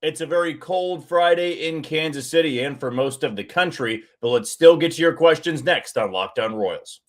It's a very cold Friday in Kansas City and for most of the country, but let's still get to your questions next on Locked On Royals.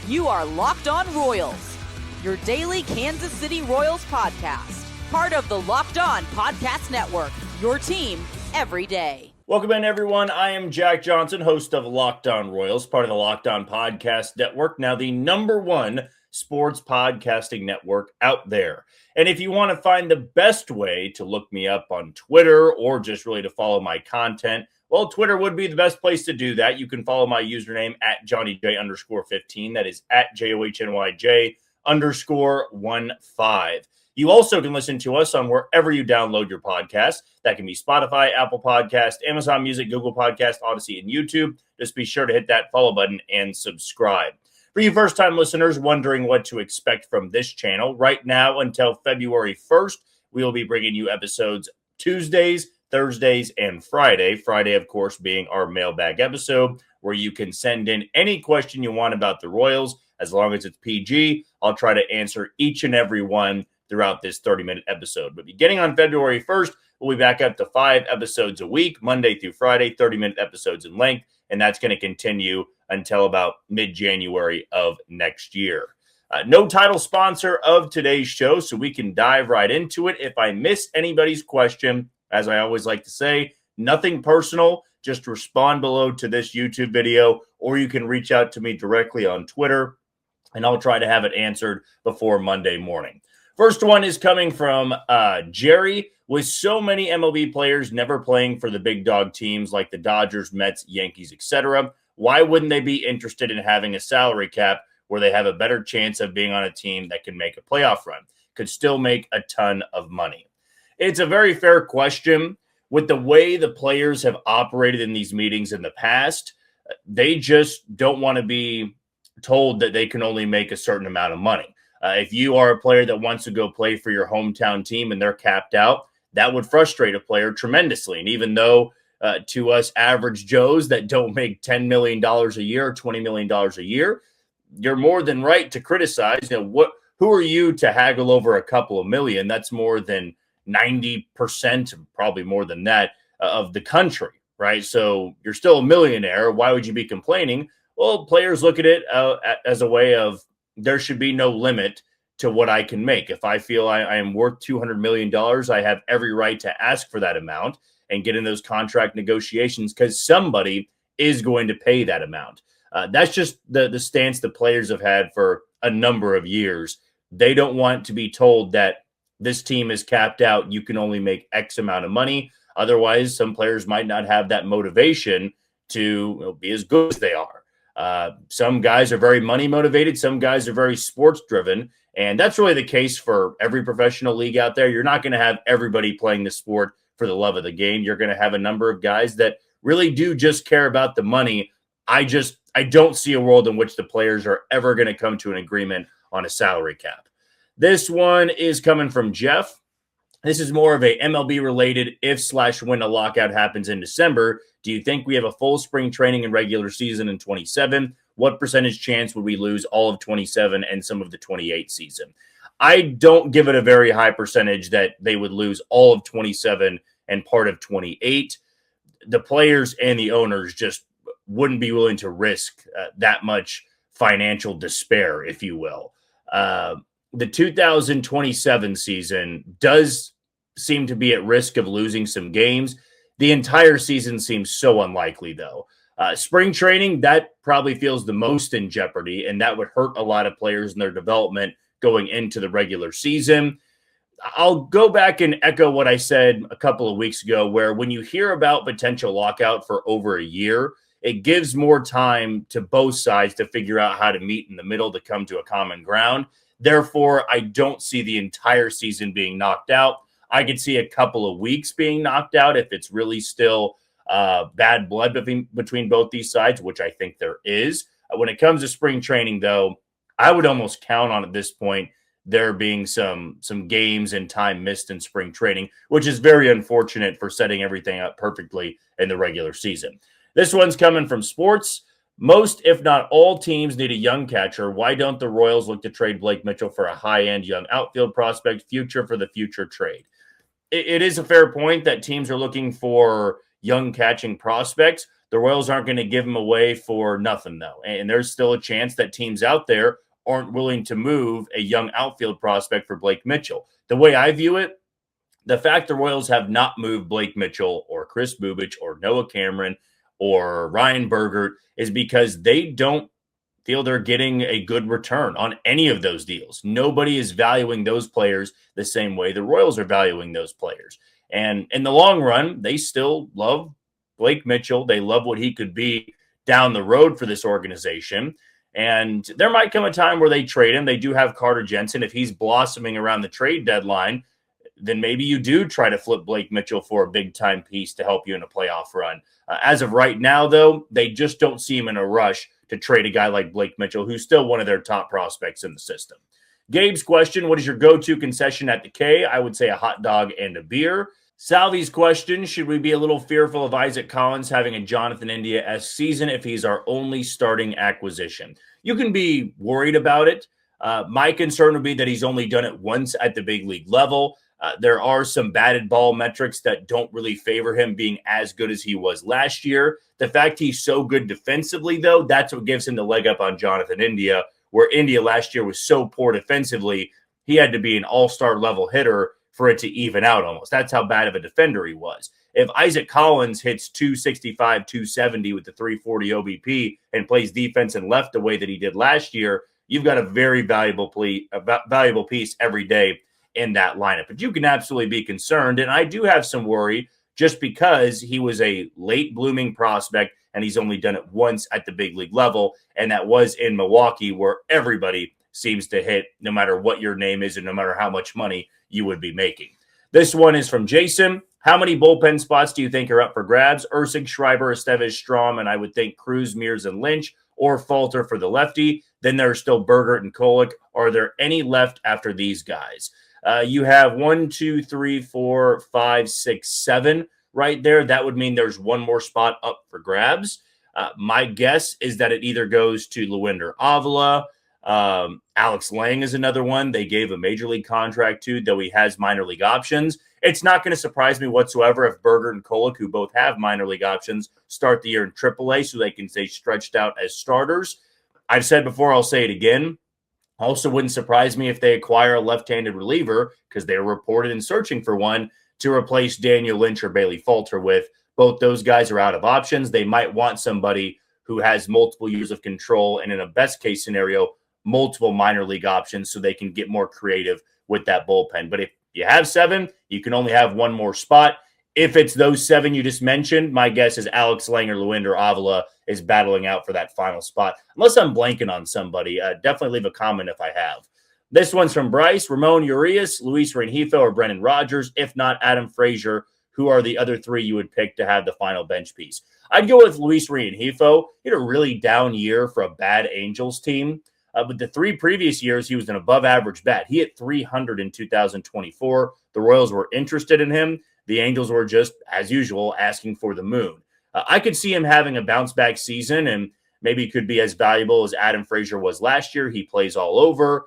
You are Locked On Royals, your daily Kansas City Royals podcast. Part of the Locked On Podcast Network, your team every day. Welcome in, everyone. I am Jack Johnson, host of Locked On Royals, part of the Locked On Podcast Network, now the #1 sports podcasting network out there. And if you want to find the best way to look me up on Twitter or just really to follow my content, well, Twitter would be the best place to do that. You can follow my username at JohnnyJ_15. That is at JOHNYJ_15. You also can listen to us on wherever you download your podcast. That can be Spotify, Apple Podcast, Amazon Music, Google Podcast, Odyssey, and YouTube. Just be sure to hit that follow button and subscribe. For you first-time listeners wondering what to expect from this channel, right now until February 1st, we will be bringing you episodes Tuesdays, Thursdays, and Friday. Friday, of course, being our mailbag episode, where you can send in any question you want about the Royals. As long as it's PG, I'll try to answer each and every one throughout this 30-minute episode. But beginning on February 1st, we'll be back up to 5 episodes a week, Monday through Friday, 30-minute episodes in length, and that's going to continue until about mid-January of next year. No title sponsor of today's show, so we can dive right into it. If I miss anybody's question, as I always like to say, nothing personal, just respond below to this YouTube video, or you can reach out to me directly on Twitter, and I'll try to have it answered before Monday morning. First one is coming from Jerry. With so many MLB players never playing for the big dog teams like the Dodgers, Mets, Yankees, etc., why wouldn't they be interested in having a salary cap where they have a better chance of being on a team that can make a playoff run, could still make a ton of money? It's a very fair question. With the way the players have operated in these meetings in the past, they just don't want to be told that they can only make a certain amount of money. If you are a player that wants to go play for your hometown team and they're capped out, that would frustrate a player tremendously. And even though to us average Joes that don't make $10 million a year or $20 million a year, you're more than right to criticize. Who are you to haggle over a couple of million? That's more than 90%, probably more than that, of the country, right? So you're still a millionaire. Why would you be complaining? Well, players look at it as a way of there should be no limit to what I can make. If I feel I am worth $200 million, I have every right to ask for that amount and get in those contract negotiations because somebody is going to pay that amount. That's just the stance the players have had for a number of years. They don't want to be told that this team is capped out. You can only make X amount of money. Otherwise, some players might not have that motivation to be as good as they are. Some guys are very money motivated. Some guys are very sports driven. And that's really the case for every professional league out there. You're not going to have everybody playing the sport for the love of the game. You're going to have a number of guys that really do just care about the money. I don't see a world in which the players are ever going to come to an agreement on a salary cap. This one is coming from Jeff. This is more of a MLB related if/when a lockout happens in December. Do you think we have a full spring training and regular season in 27? What percentage chance would we lose all of 27 and some of the 28 season? I don't give it a very high percentage that they would lose all of 27 and part of 28. The players and the owners just wouldn't be willing to risk that much financial despair, if you will. The 2027 season does seem to be at risk of losing some games. The entire season seems so unlikely, though. Spring training, that probably feels the most in jeopardy, and that would hurt a lot of players in their development going into the regular season. I'll go back and echo what I said a couple of weeks ago, where when you hear about potential lockout for over a year, it gives more time to both sides to figure out how to meet in the middle to come to a common ground. Therefore, I don't see the entire season being knocked out. I could see a couple of weeks being knocked out if it's really still bad blood between both these sides, which I think there is. When it comes to spring training, though, I would almost count on at this point there being some games and time missed in spring training, which is very unfortunate for setting everything up perfectly in the regular season. This one's coming from Sports. Most, if not all, teams need a young catcher. Why don't the Royals look to trade Blake Mitchell for a high-end young outfield prospect, future for the future trade? It is a fair point that teams are looking for young catching prospects. The Royals aren't going to give them away for nothing, though. And there's still a chance that teams out there aren't willing to move a young outfield prospect for Blake Mitchell. The way I view it, the fact the Royals have not moved Blake Mitchell or Chris Bubic or Noah Cameron or Ryan Bergert is because they don't feel they're getting a good return on any of those deals. Nobody is valuing those players the same way the Royals are valuing those players. And in the long run, they still love Blake Mitchell. They love what he could be down the road for this organization. And there might come a time where they trade him. They do have Carter Jensen. If he's blossoming around the trade deadline, then maybe you do try to flip Blake Mitchell for a big-time piece to help you in a playoff run. As of right now, though, they just don't seem in a rush to trade a guy like Blake Mitchell, who's still one of their top prospects in the system. Gabe's question, what is your go-to concession at the K? I would say a hot dog and a beer. Salvy's question, should we be a little fearful of Isaac Collins having a Jonathan India-esque season if he's our only starting acquisition? You can be worried about it. My concern would be that he's only done it once at the big league level. There are some batted ball metrics that don't really favor him being as good as he was last year. The fact he's so good defensively, though, that's what gives him the leg up on Jonathan India, where India last year was so poor defensively, he had to be an all-star level hitter for it to even out almost. That's how bad of a defender he was. If Isaac Collins hits 265, 270 with the 340 OBP and plays defense and left the way that he did last year, you've got a very valuable piece every day in that lineup. But you can absolutely be concerned, and I do have some worry just because he was a late blooming prospect and he's only done it once at the big league level, and that was in Milwaukee, where everybody seems to hit no matter what your name is and no matter how much money you would be making. This one is from Jason. How many bullpen spots do you think are up for grabs? Ursig, Schreiber, Estevez, Strom, and I would think Cruz, Mears, and Lynch, or Falter for the lefty. Then there's still Bergert and Kolek. Are there any left after these guys? You have 1, 2, 3, 4, 5, 6, 7 right there. That would mean there's one more spot up for grabs. My guess is that it either goes to Luinder Avila. Alex Lang is another one they gave a major league contract to, though he has minor league options. It's not going to surprise me whatsoever if Bergert and Kolek, who both have minor league options, start the year in AAA so they can stay stretched out as starters. I've said before, I'll say it again. Also wouldn't surprise me if they acquire a left-handed reliever, because they were reported in searching for one, to replace Daniel Lynch or Bailey Falter with. Both those guys are out of options. They might want somebody who has multiple years of control and, in a best-case scenario, multiple minor league options so they can get more creative with that bullpen. But if you have 7, you can only have one more spot. If it's those 7 you just mentioned, my guess is Alex Lang or Luinder Avila is battling out for that final spot. Unless I'm blanking on somebody, definitely leave a comment if I have. This one's from Bryce. Ramon Urias, Luis Rengifo, or Brendan Rodgers. If not, Adam Frazier. Who are the other 3 you would pick to have the final bench piece? I'd go with Luis Rengifo. He had a really down year for a bad Angels team. But the 3 previous years, he was an above-average bat. He hit 300 in 2024. The Royals were interested in him. The Angels were just, as usual, asking for the moon. I could see him having a bounce-back season, and maybe could be as valuable as Adam Frazier was last year. He plays all over,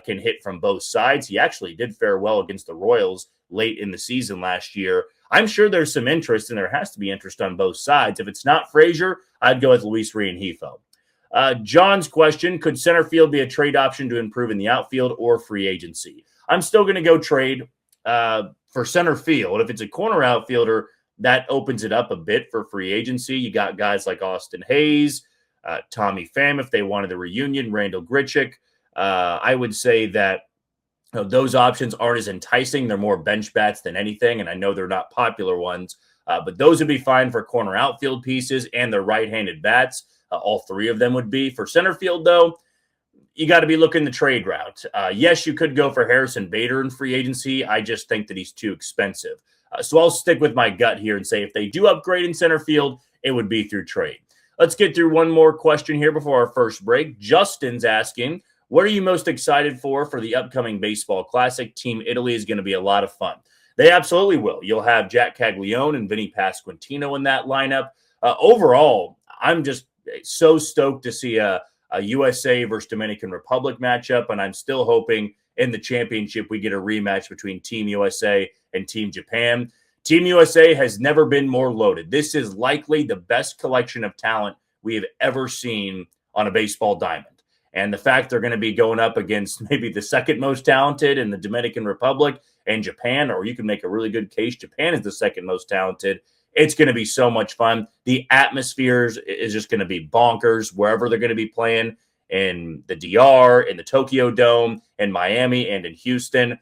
can hit from both sides. He actually did fare well against the Royals late in the season last year. I'm sure there's some interest, and there has to be interest on both sides. If it's not Frazier, I'd go with Luis Rengifo. John's question, could center field be a trade option to improve in the outfield or free agency? I'm still going to go trade for center field. If it's a corner outfielder, that opens it up a bit for free agency. You got guys like Austin Hayes, Tommy Pham, if they wanted a reunion, Randall Grichuk. I would say that those options aren't as enticing. They're more bench bats than anything, and I know they're not popular ones, but those would be fine for corner outfield pieces and the right-handed bats. All 3 of them would be. For center field, though, you got to be looking the trade route. Yes, you could go for Harrison Bader in free agency. I just think that he's too expensive. So I'll stick with my gut here and say if they do upgrade in center field, it would be through trade. Let's get through one more question here before our first break. Justin's asking, what are you most excited for the upcoming baseball classic? Team Italy is going to be a lot of fun. They absolutely will. You'll have Jack Caglione and Vinny Pasquantino in that lineup. Overall, I'm just so stoked to see a USA versus Dominican Republic matchup, and I'm still hoping in the championship we get a rematch between Team USA and Team Japan. Team USA has never been more loaded. This is likely the best collection of talent we have ever seen on a baseball diamond. And the fact they're going to be going up against maybe the second most talented in the Dominican Republic and Japan, or you can make a really good case Japan is the second most talented. It's going to be so much fun. The atmosphere is just going to be bonkers wherever they're going to be playing, in the DR, in the Tokyo Dome, in Miami, and in Houston.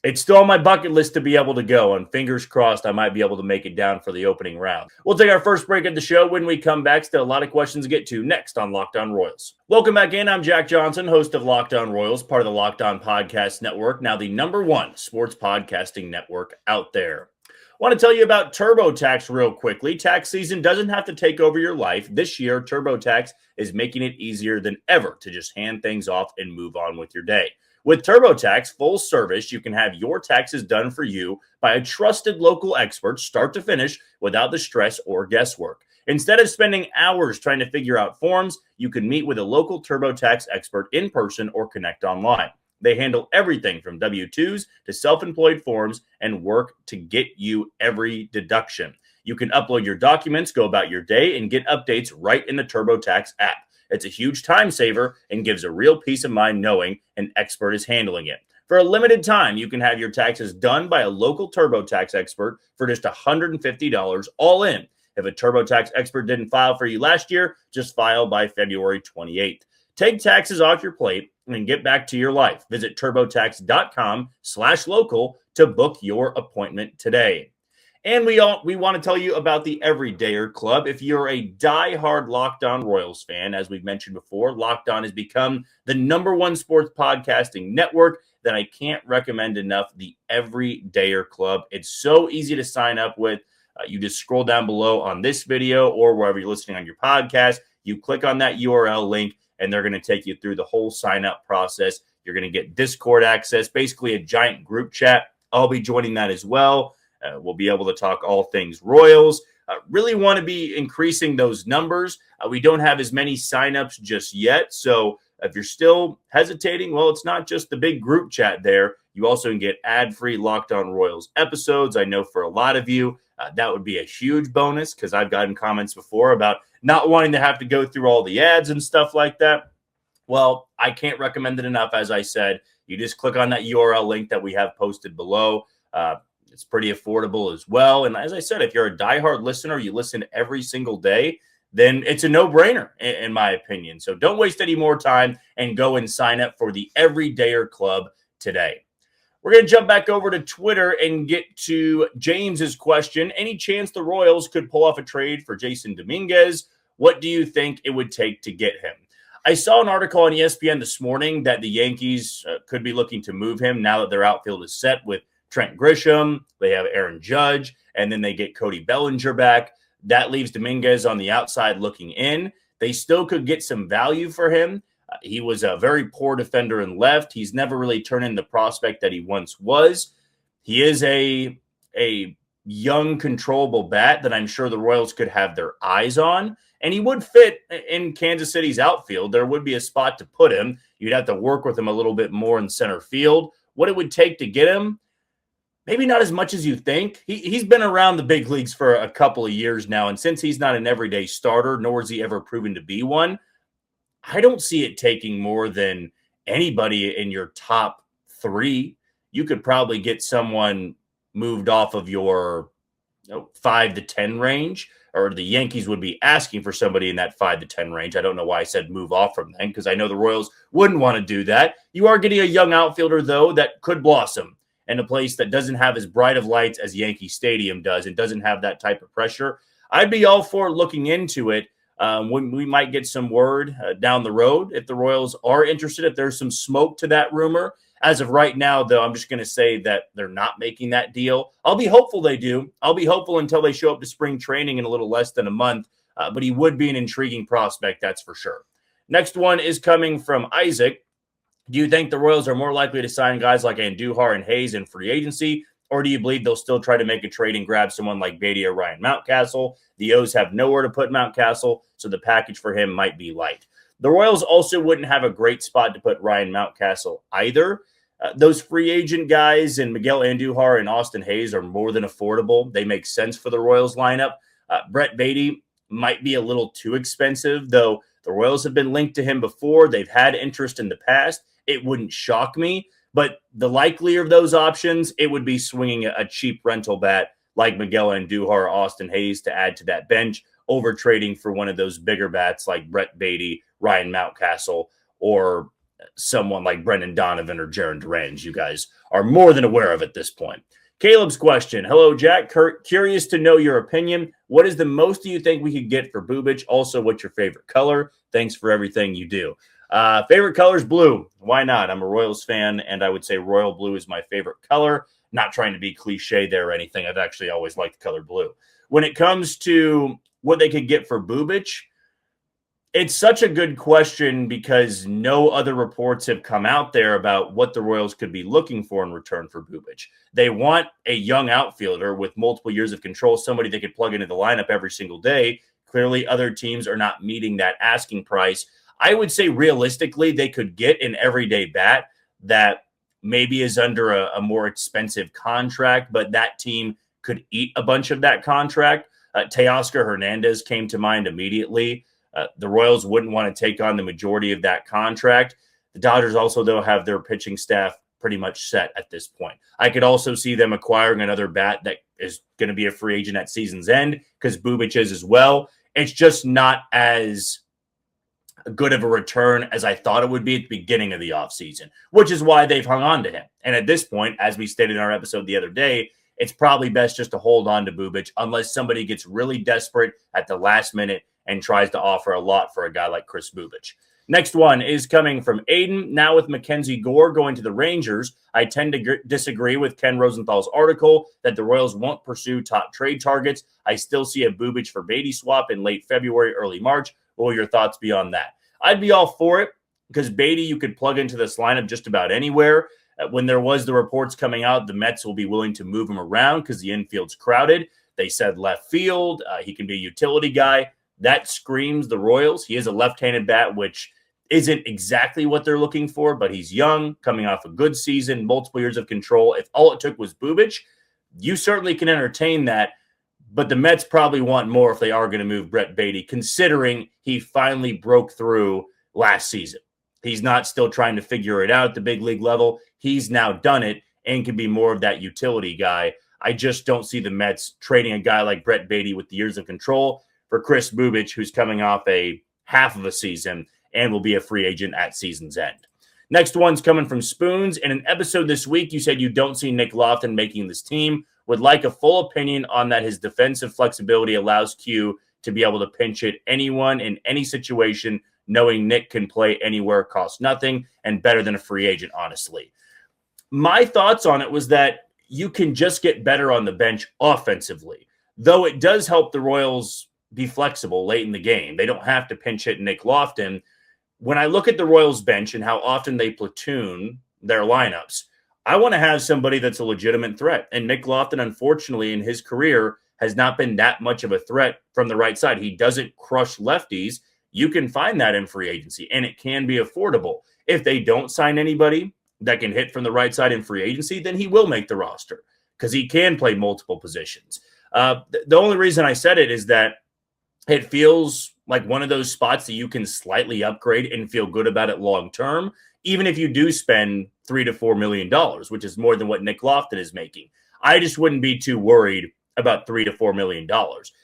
It's still on my bucket list to be able to go, and fingers crossed I might be able to make it down for the opening round. We'll take our first break of the show. When we come back, still a lot of questions to get to next on Locked On Royals. Welcome back in. I'm Jack Johnson, host of Locked On Royals, part of the Locked On Podcast Network, now the #1 sports podcasting network out there. I want to tell you about TurboTax real quickly. Tax season doesn't have to take over your life. This year, TurboTax is making it easier than ever to just hand things off and move on with your day. With TurboTax full service, you can have your taxes done for you by a trusted local expert start to finish without the stress or guesswork. Instead of spending hours trying to figure out forms, you can meet with a local TurboTax expert in person or connect online. They handle everything from W-2s to self-employed forms and work to get you every deduction. You can upload your documents, go about your day, and get updates right in the TurboTax app. It's a huge time saver and gives a real peace of mind knowing an expert is handling it. For a limited time, you can have your taxes done by a local TurboTax expert for just $150 all in. If a TurboTax expert didn't file for you last year, just file by February 28th. Take taxes off your plate and get back to your life. Visit turbotax.com/local to book your appointment today. And we want to tell you about the Everydayer Club. If you're a diehard Locked On Royals fan, as we've mentioned before, Locked On has become the #1 sports podcasting network that I can't recommend enough, the Everydayer Club. It's so easy to sign up with. You just scroll down below on this video or wherever you're listening on your podcast. You click on that URL link, and they're going to take you through the whole sign-up process. You're going to get Discord access, basically a giant group chat. I'll be joining that as well. We'll be able to talk all things Royals. Really want to be increasing those numbers. We don't have as many signups just yet. So if you're still hesitating, well, it's not just the big group chat there. You also can get ad-free Locked On Royals episodes. I know for a lot of you, that would be a huge bonus because I've gotten comments before about not wanting to have to go through all the ads and stuff like that. Well, I can't recommend it enough. As I said, you just click on that URL link that we have posted below. It's pretty affordable as well. And as I said, if you're a diehard listener, you listen every single day, then it's a no-brainer, in my opinion. So don't waste any more time and go and sign up for the Everydayer Club today. We're going to jump back over to Twitter and get to James's question. Any chance the Royals could pull off a trade for Jason Dominguez? What do you think it would take to get him? I saw an article on ESPN this morning that the Yankees could be looking to move him now that their outfield is set with Trent Grisham, they have Aaron Judge, and then they get Cody Bellinger back. That leaves Dominguez on the outside looking in. They still could get some value for him. He was a very poor defender in left. He's never really turned into the prospect that he once was. He is a young, controllable bat that I'm sure the Royals could have their eyes on, and he would fit in Kansas City's outfield. There would be a spot to put him. You'd have to work with him a little bit more in center field. What it would take to get him, maybe not as much as you think. He's been around the big leagues for a couple of years now, and since he's not an everyday starter, nor has he ever proven to be one, I don't see it taking more than anybody in your top 3. You could probably get someone moved off of your 5 to 10 range, or the Yankees would be asking for somebody in that 5 to 10 range. I don't know why I said move off from them, because I know the Royals wouldn't want to do that. You are getting a young outfielder, though, that could blossom in a place that doesn't have as bright of lights as Yankee Stadium does and doesn't have that type of pressure. I'd be all for looking into it. When we might get some word down the road if the Royals are interested, if there's some smoke to that rumor. As of right now, though, I'm just going to say that they're not making that deal. I'll be hopeful they do. I'll be hopeful until they show up to spring training in a little less than a month. But he would be an intriguing prospect, that's for sure. Next one is coming from Isaac. Do you think the Royals are more likely to sign guys like Andujar and Hayes in free agency, Or do you believe they'll still try to make a trade and grab someone like Baty or Ryan Mountcastle? The O's have nowhere to put Mountcastle, so the package for him might be light. The Royals also wouldn't have a great spot to put Ryan Mountcastle either. Those free agent guys and Miguel Andujar and Austin Hayes are more than affordable. They make sense for the Royals lineup. Brett Baty might be a little too expensive, though the Royals have been linked to him before. They've had interest in the past. It wouldn't shock me, but the likelier of those options, it would be swinging a cheap rental bat like Miguel Andujar or Austin Hayes to add to that bench over trading for one of those bigger bats like Brett Baty, Ryan Mountcastle, or someone like Brendan Donovan or Jarren Duran. You guys are more than aware of at this point. Caleb's question. Hello, Jack. Curious to know your opinion. What is the most you think we could get for Bubic? Also, what's your favorite color? Thanks for everything you do. Favorite color is blue. Why not? I'm a Royals fan, and I would say royal blue is my favorite color. Not trying to be cliche there or anything. I've actually always liked the color blue. When it comes to what they could get for Bubic, it's such a good question because no other reports have come out there about what the Royals could be looking for in return for Bubic. They want a young outfielder with multiple years of control, somebody they could plug into the lineup every single day. Clearly, other teams are not meeting that asking price. I would say realistically, they could get an everyday bat that maybe is under a more expensive contract, but that team could eat a bunch of that contract. Teoscar Hernandez came to mind immediately. The Royals wouldn't want to take on the majority of that contract. The Dodgers also, though, have their pitching staff pretty much set at this point. I could also see them acquiring another bat that is going to be a free agent at season's end because Bubic is as well. It's just not as good of a return as I thought it would be at the beginning of the offseason, which is why they've hung on to him. And at this point, as we stated in our episode the other day, it's probably best just to hold on to Bubic unless somebody gets really desperate at the last minute and tries to offer a lot for a guy like Kris Bubic. Next one is coming from Aiden. Now with Mackenzie Gore going to the Rangers, I tend to disagree with Ken Rosenthal's article that the Royals won't pursue top trade targets. I still see a Bubic for Baty swap in late February, early March. What will your thoughts be on that? I'd be all for it because Baty you could plug into this lineup just about anywhere. When there was the reports coming out, the Mets will be willing to move him around because the infield's crowded. They said left field. He can be a utility guy. That screams the Royals. He is a left-handed bat, which isn't exactly what they're looking for, but he's young, coming off a good season, multiple years of control. If all it took was Bubic, you certainly can entertain that, but the Mets probably want more if they are going to move Brett Baty, considering he finally broke through last season. He's not still trying to figure it out at the big league level. He's now done it and can be more of that utility guy. I just don't see the Mets trading a guy like Brett Baty with the years of control for Kris Bubic, who's coming off a half of a season and will be a free agent at season's end. Next one's coming from Spoons. In an episode this week, you said you don't see Nick Loftin making this team. Would like a full opinion on that his defensive flexibility allows Q to be able to pinch hit anyone in any situation, knowing Nick can play anywhere, costs nothing, and better than a free agent, honestly. My thoughts on it was that you can just get better on the bench offensively, though it does help the Royals be flexible late in the game. They don't have to pinch hit Nick Loftin. When I look at the Royals bench and how often they platoon their lineups, I want to have somebody that's a legitimate threat. And Nick Loftin, unfortunately, in his career, has not been that much of a threat from the right side. He doesn't crush lefties. You can find that in free agency, and it can be affordable. If they don't sign anybody that can hit from the right side in free agency, then he will make the roster because he can play multiple positions. The only reason I said it is that it feels like one of those spots that you can slightly upgrade and feel good about it long term, even if you do spend $3 to $4 million, which is more than what Nick Loftin is making. I just wouldn't be too worried about $3 to $4 million.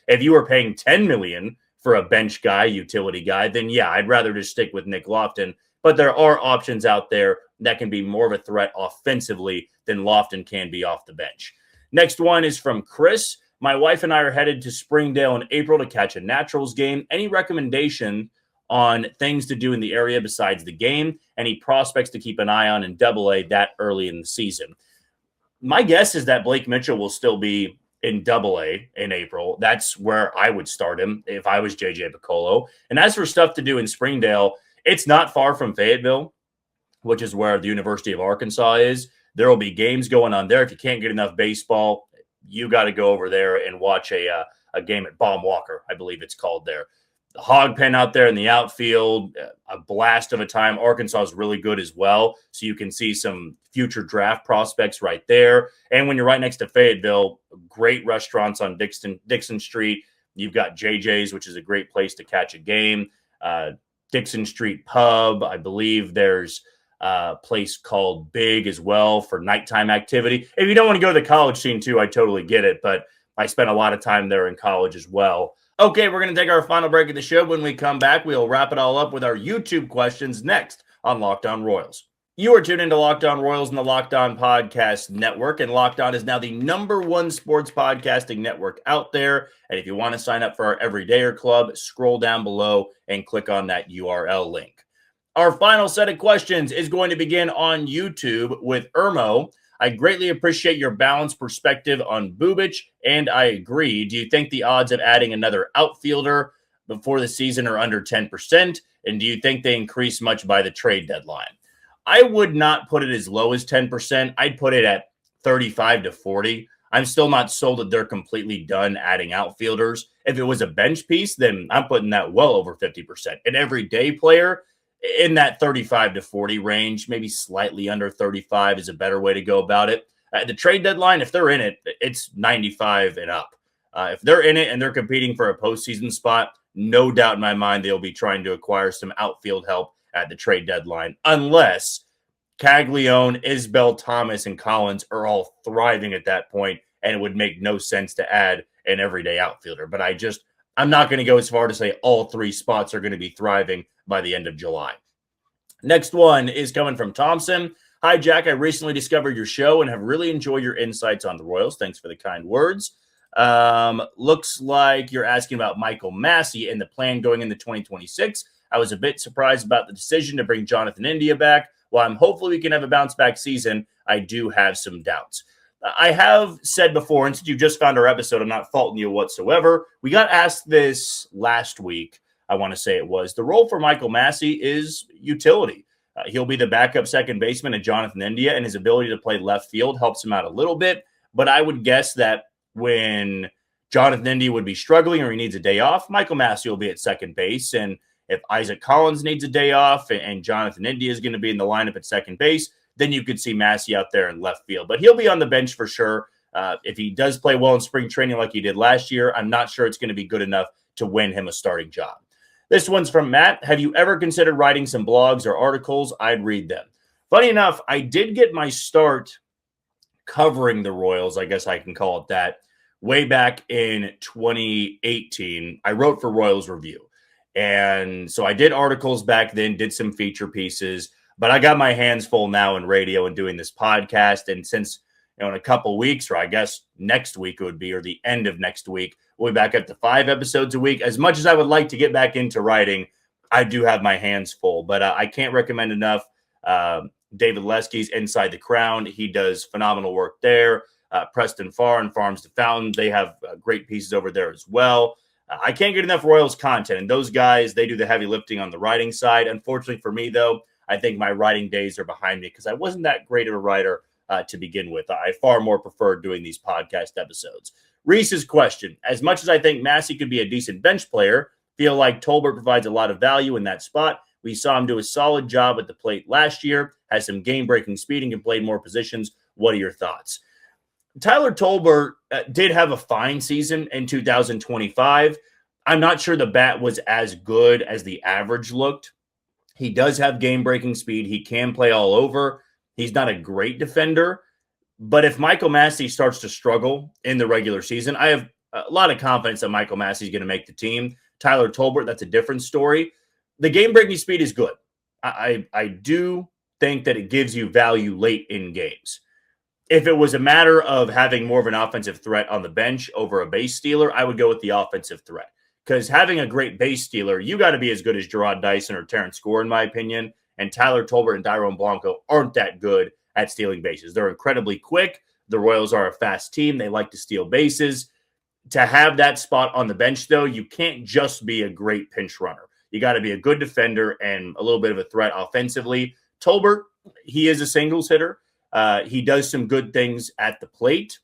If you were paying $10 million for a bench guy, utility guy, then yeah, I'd rather just stick with Nick Loftin. But there are options out there that can be more of a threat offensively than Loftin can be off the bench. Next one is from Chris. My wife and I are headed to Springdale in April to catch a Naturals game. Any recommendation on things to do in the area besides the game? Any prospects to keep an eye on in AA that early in the season? My guess is that Blake Mitchell will still be in AA in April. That's where I would start him if I was JJ Piccolo. And as for stuff to do in Springdale, it's not far from Fayetteville, which is where the University of Arkansas is. There will be games going on there. If you can't get enough baseball, you got to go over there and watch a game at Baum Walker, I believe it's called there. The hog pen out there in the outfield, a blast of a time. Arkansas is really good as well, so you can see some future draft prospects right there. And when you're right next to Fayetteville, great restaurants on Dixon Street. You've got JJ's, which is a great place to catch a game. Dixon Street Pub, I believe there's a place called Big as well for nighttime activity. If you don't want to go to the college scene too, I totally get it, but I spent a lot of time there in college as well. Okay, we're going to take our final break of the show. When we come back, we'll wrap it all up with our YouTube questions next on Locked On Royals. You are tuned into Locked On Royals and the Locked On Podcast Network, and Locked On is now the #1 sports podcasting network out there. And if you want to sign up for our Everydayer Club, scroll down below and click on that URL link. Our final set of questions is going to begin on YouTube with Irmo. I greatly appreciate your balanced perspective on Bubic, and I agree. Do you think the odds of adding another outfielder before the season are under 10%? And do you think they increase much by the trade deadline? I would not put it as low as 10%. I'd put it at 35 to 40. I'm still not sold that they're completely done adding outfielders. If it was a bench piece, then I'm putting that well over 50%. An everyday player in that 35 to 40 range, maybe slightly under 35 is a better way to go about it. At the trade deadline, if they're in it, it's 95 and up. If they're in it and they're competing for a postseason spot, no doubt in my mind they'll be trying to acquire some outfield help at the trade deadline, unless Caglione, Isbell, Thomas, and Collins are all thriving at that point, and it would make no sense to add an everyday outfielder. But I'm not going to go as far to say all three spots are going to be thriving by the end of July. Next one is coming from Thompson. Hi, Jack. I recently discovered your show and have really enjoyed your insights on the Royals. Thanks for the kind words. Looks like you're asking about Michael Massey and the plan going into 2026. I was a bit surprised about the decision to bring Jonathan India back. While I'm hopefully we can have a bounce-back season, I do have some doubts. I have said before, and since you just found our episode, I'm not faulting you whatsoever. We got asked this last week, I want to say it was. The role for Michael Massey is utility. He'll be the backup second baseman at Jonathan India, and his ability to play left field helps him out a little bit. But I would guess that when Jonathan India would be struggling or he needs a day off, Michael Massey will be at second base. And if Isaac Collins needs a day off and Jonathan India is going to be in the lineup at second base, then you could see Massey out there in left field. But he'll be on the bench for sure. If he does play well in spring training like he did last year, I'm not sure it's going to be good enough to win him a starting job. This one's from Matt. Have you ever considered writing some blogs or articles? I'd read them. Funny enough, I did get my start covering the Royals, I guess I can call it that, way back in 2018. I wrote for Royals Review. And so I did articles back then, did some feature pieces, but I got my hands full now in radio and doing this podcast. And since, in a couple weeks, or I guess next week it would be, or the end of next week, we'll be back up to 5 episodes a week. As much as I would like to get back into writing, I do have my hands full, but I can't recommend enough David Lesky's Inside the Crown. He does phenomenal work there. Preston Farr and Farms to Fountain, they have great pieces over there as well. I can't get enough Royals content, and those guys, they do the heavy lifting on the writing side. Unfortunately for me, though, I think my writing days are behind me because I wasn't that great of a writer to begin with. I far more preferred doing these podcast episodes. Reese's question: as much as I think Massey could be a decent bench player, feel like Tolbert provides a lot of value in that spot. We saw him do a solid job at the plate last year, has some game-breaking speed and can play more positions. What are your thoughts? Tyler Tolbert did have a fine season in 2025. I'm not sure the bat was as good as the average looked. He does have game-breaking speed. He can play all over. He's not a great defender. But if Michael Massey starts to struggle in the regular season, I have a lot of confidence that Michael Massey is going to make the team. Tyler Tolbert, that's a different story. The game-breaking speed is good. I do think that it gives you value late in games. If it was a matter of having more of an offensive threat on the bench over a base stealer, I would go with the offensive threat. Because having a great base stealer, you got to be as good as Gerard Dyson or Terrence Gore, in my opinion. And Tyler Tolbert and Dairon Blanco aren't that good at stealing bases. They're incredibly quick. The Royals are a fast team. They like to steal bases. To have that spot on the bench, though, you can't just be a great pinch runner. You got to be a good defender and a little bit of a threat offensively. Tolbert, he is a singles hitter. He does some good things at the plate.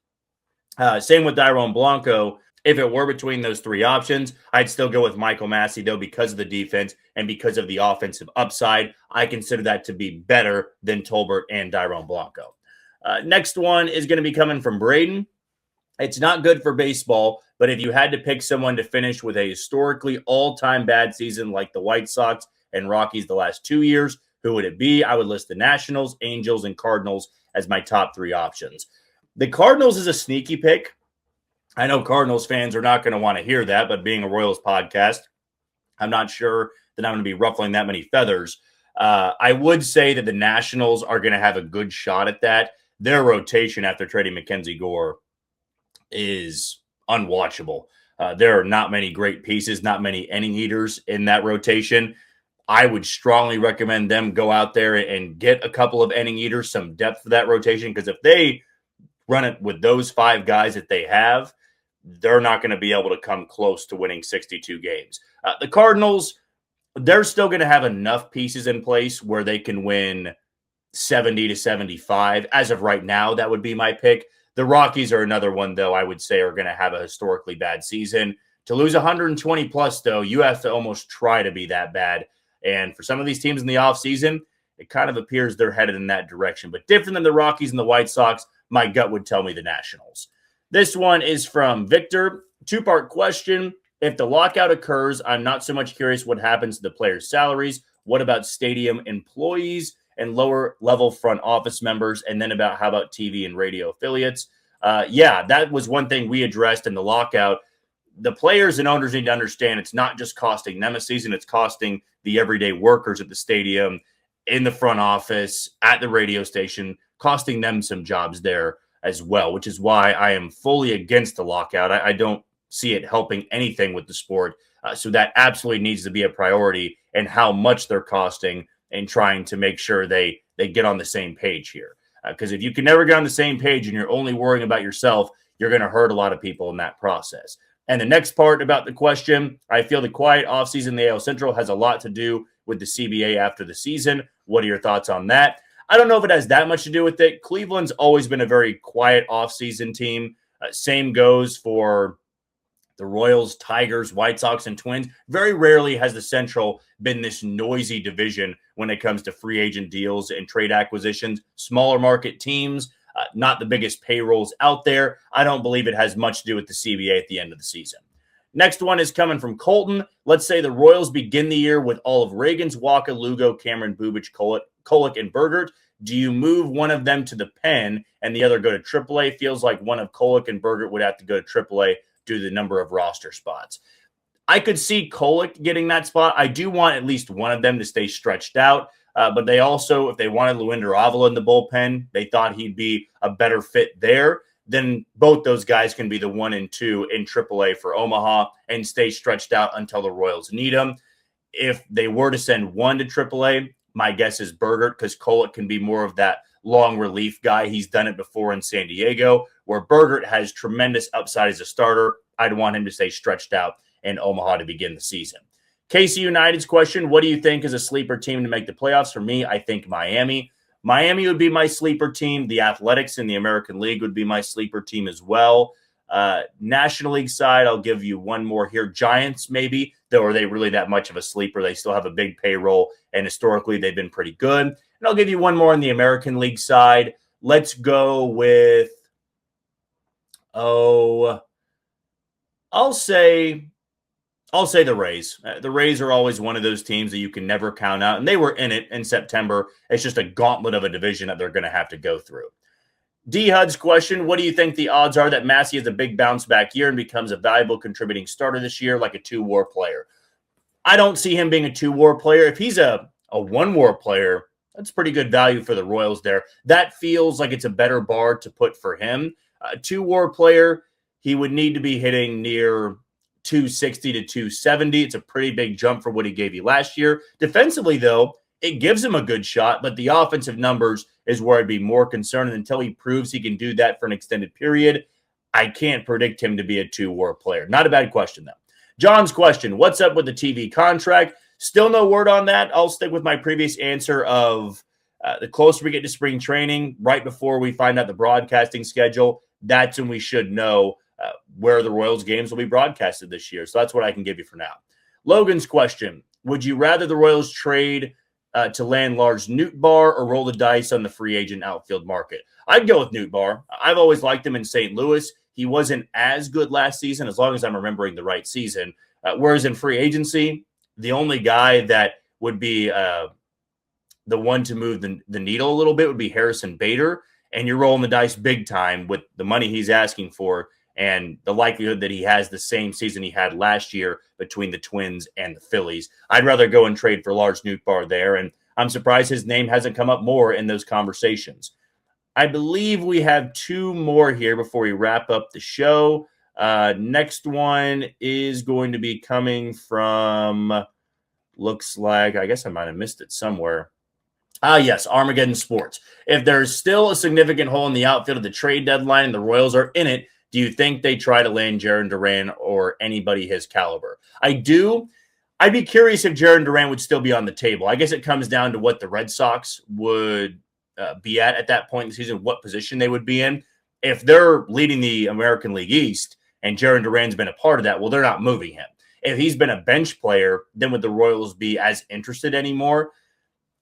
Same with Dairon Blanco. If it were between those three options, I'd still go with Michael Massey, though, because of the defense and because of the offensive upside. I consider that to be better than Tolbert and Dairon Blanco. Next one is going to be coming from Braden. It's not good for baseball, but if you had to pick someone to finish with a historically all-time bad season like the White Sox and Rockies the last 2 years, who would it be? I would list the Nationals, Angels, and Cardinals as my top three options. The Cardinals is a sneaky pick. I know Cardinals fans are not going to want to hear that, but being a Royals podcast, I'm not sure that I'm going to be ruffling that many feathers. I would say that the Nationals are going to have a good shot at that. Their rotation after trading Mackenzie Gore is unwatchable. There are not many great pieces, not many inning eaters in that rotation. I would strongly recommend them go out there and get a couple of inning eaters, some depth for that rotation, because if they run it with those five guys that they have, they're not going to be able to come close to winning 62 games. The Cardinals, they're still going to have enough pieces in place where they can win 70 to 75. As of right now, that would be my pick. The Rockies are another one, though, I would say are going to have a historically bad season. To lose 120 plus, though, you have to almost try to be that bad. And for some of these teams in the offseason, it kind of appears they're headed in that direction. But different than the Rockies and the White Sox, my gut would tell me the Nationals. This one is from Victor. Two-part question. If the lockout occurs, I'm not so much curious what happens to the players' salaries. What about stadium employees and lower-level front office members? And then how about TV and radio affiliates? That was one thing we addressed in the lockout. The players and owners need to understand it's not just costing them a season. It's costing the everyday workers at the stadium, in the front office, at the radio station, costing them some jobs there as well, which is why I am fully against the lockout. I don't see it helping anything with the sport. So that absolutely needs to be a priority, and how much they're costing, and trying to make sure they get on the same page here. Because if you can never get on the same page and you're only worrying about yourself, you're going to hurt a lot of people in that process. And the next part about the question, I feel the quiet offseason in the AL Central has a lot to do with the CBA after the season. What are your thoughts on that? I don't know if it has that much to do with it. Cleveland's always been a very quiet offseason team. Same goes for the Royals, Tigers, White Sox, and Twins. Very rarely has the Central been this noisy division when it comes to free agent deals and trade acquisitions. Smaller market teams, not the biggest payrolls out there. I don't believe it has much to do with the CBA at the end of the season. Next one is coming from Colton. Let's say the Royals begin the year with all of Reagan's, Walker, Lugo, Cameron, Bubic, Kolek, and Bergert. Do you move one of them to the pen and the other go to AAA? Feels like one of Kolek and Bergert would have to go to AAA due to the number of roster spots. I could see Kolek getting that spot. I do want at least one of them to stay stretched out. But they also, if they wanted Luinder Avila in the bullpen, they thought he'd be a better fit there. Then both those guys can be the 1 and 2 in AAA for Omaha and stay stretched out until the Royals need them. If they were to send one to AAA, my guess is Bergert, because Kolek can be more of that long relief guy. He's done it before in San Diego, where Bergert has tremendous upside as a starter. I'd want him to stay stretched out in Omaha to begin the season. KC United's question, what do you think is a sleeper team to make the playoffs? For me, I think Miami. Miami would be my sleeper team. The Athletics in the American League would be my sleeper team as well. National League side, I'll give you one more here. Giants, maybe, though are they really that much of a sleeper? They still have a big payroll, and historically they've been pretty good. And I'll give you one more on the American League side. Let's go with, I'll say the Rays. The Rays are always one of those teams that you can never count out, and they were in it in September. It's just a gauntlet of a division that they're going to have to go through. D. Hud's question, what do you think the odds are that Massey has a big bounce-back year and becomes a valuable contributing starter this year, like a 2-WAR player? I don't see him being a 2-WAR player. If he's a 1-WAR player, that's pretty good value for the Royals there. That feels like it's a better bar to put for him. A 2-WAR player, he would need to be hitting near 260 to 270. It's a pretty big jump from what he gave you last year. Defensively, though, it gives him a good shot, but the offensive numbers is where I'd be more concerned. And until he proves he can do that for an extended period, I can't predict him to be a 2-WAR player. Not a bad question, though. John's question, what's up with the TV contract? Still no word on that. I'll stick with my previous answer of The closer we get to spring training, right before we find out the broadcasting schedule, that's when we should know where the Royals games will be broadcasted this year. So that's what I can give you for now. Logan's question, would you rather the Royals trade to land Lars Nootbaar or roll the dice on the free agent outfield market? I'd go with Nootbaar. I've always liked him in St. Louis. He wasn't as good last season, as long as I'm remembering the right season. Whereas in free agency, the only guy that would be the one to move the needle a little bit would be Harrison Bader. And you're rolling the dice big time with the money he's asking for and the likelihood that he has the same season he had last year between the Twins and the Phillies. I'd rather go and trade for Lars Nootbaar there, and I'm surprised his name hasn't come up more in those conversations. I believe we have two more here before we wrap up the show. Next one is going to be coming from, looks like, I guess I might have missed it somewhere. Yes, Armageddon Sports. If there's still a significant hole in the outfield at the trade deadline and the Royals are in it, do you think they try to land Jarren Duran or anybody his caliber? I do. I'd be curious if Jarren Duran would still be on the table. I guess it comes down to what the Red Sox would be at that point in the season, what position they would be in. If they're leading the American League East and Jarren Duran's been a part of that, well, they're not moving him. If he's been a bench player, then would the Royals be as interested anymore?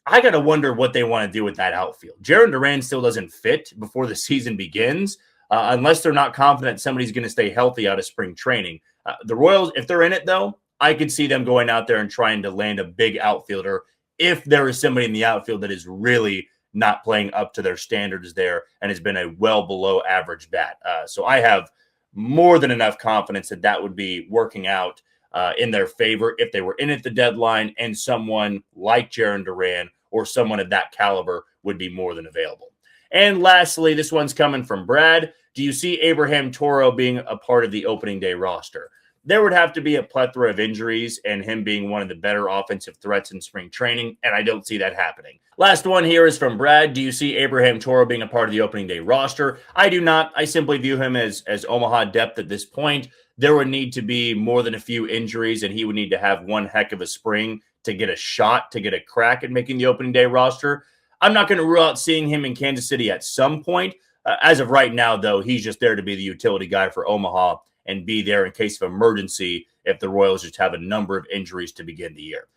I got to wonder what they want to do with that outfield. Jarren Duran still doesn't fit before the season begins. Unless they're not confident somebody's going to stay healthy out of spring training. The Royals, if they're in it, though, I could see them going out there and trying to land a big outfielder if there is somebody in the outfield that is really not playing up to their standards there and has been a well below average bat. So I have more than enough confidence that that would be working out in their favor if they were in at the deadline and someone like Jarren Duran or someone of that caliber would be more than available. And lastly, this one's coming from Brad. Do you see Abraham Toro being a part of the opening day roster? There would have to be a plethora of injuries and him being one of the better offensive threats in spring training, and I don't see that happening. Last one here is from Brad. Do you see Abraham Toro being a part of the opening day roster? I do not. I simply view him as Omaha depth at this point. There would need to be more than a few injuries, and he would need to have one heck of a spring to get a shot, to get a crack at making the opening day roster. I'm not going to rule out seeing him in Kansas City at some point. As of right now, though, he's just there to be the utility guy for Omaha and be there in case of emergency if the Royals just have a number of injuries to begin the year.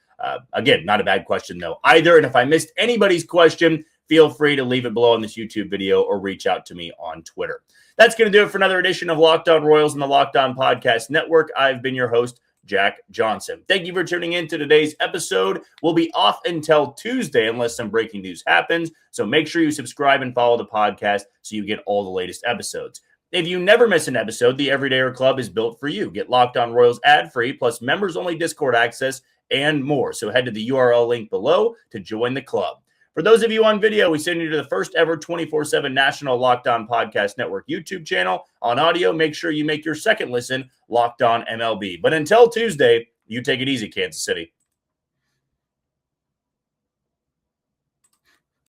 Again, not a bad question, though, either. And if I missed anybody's question, feel free to leave it below on this YouTube video or reach out to me on Twitter. That's going to do it for another edition of Locked On Royals and the Locked On Podcast Network. I've been your host, Jack Johnson. Thank you for tuning in to today's episode. We'll be off until Tuesday unless some breaking news happens. So make sure you subscribe and follow the podcast so you get all the latest episodes. If you never miss an episode, the Everydayer Club is built for you. Get Locked On Royals ad-free, plus members-only Discord access and more. So head to the URL link below to join the club. For those of you on video, we send you to the first ever 24/7 national Locked On Podcast Network YouTube channel. On audio, make sure you make your second listen Locked On MLB. But until Tuesday, you take it easy, Kansas City.